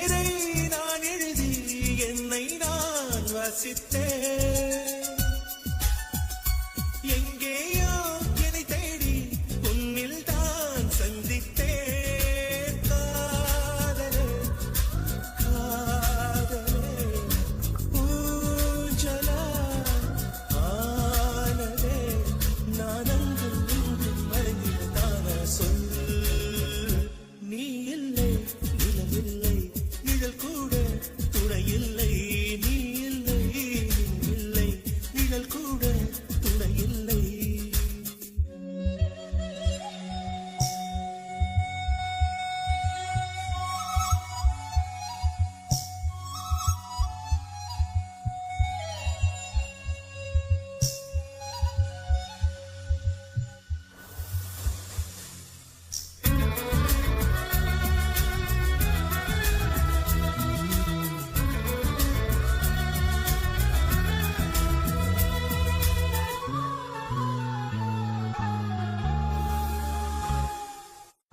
பேரை நான் எழுதி என்னை நான் வசித்தேன். எங்கேயோ என்னை தேடி உன்னில் தான் சந்தித்தேன். காதலே காதலே ஊஞ்சலா ஆனதே நான் அங்கும் இங்கும் மறைந்திருந்தான சொல். நீ இல்லை நிலவில்லை நிழல் கூட துணையில்லை. நீ இல்லை இல்லை நிழல் கூட துணையில்லை.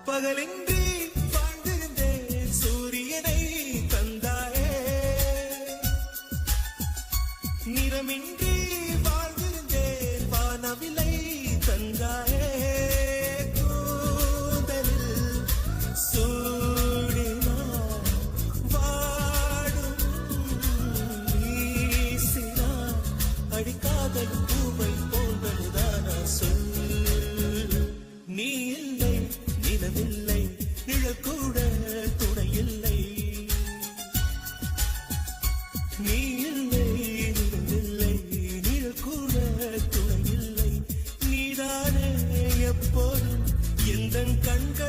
பகலின்றி வாழ்ந்திருந்தேன் சூரியனை தந்தாயே. நிறமின்றி வாழ்ந்திருந்தேன் வானவிலை தந்தாயே. கூந்தலில் சூடினார் வாடும் வீசினார் அடிக்காதல் பூவை போன்றதுதான சொல். நீ இல்லை நிலவில்லை நிழல் கூட துணையில்லை. நீ இல்லை நிலவில்லை நிழல் கூட துணையில்லை. நீதானே எப்போதும் எந்தன் கண்கள்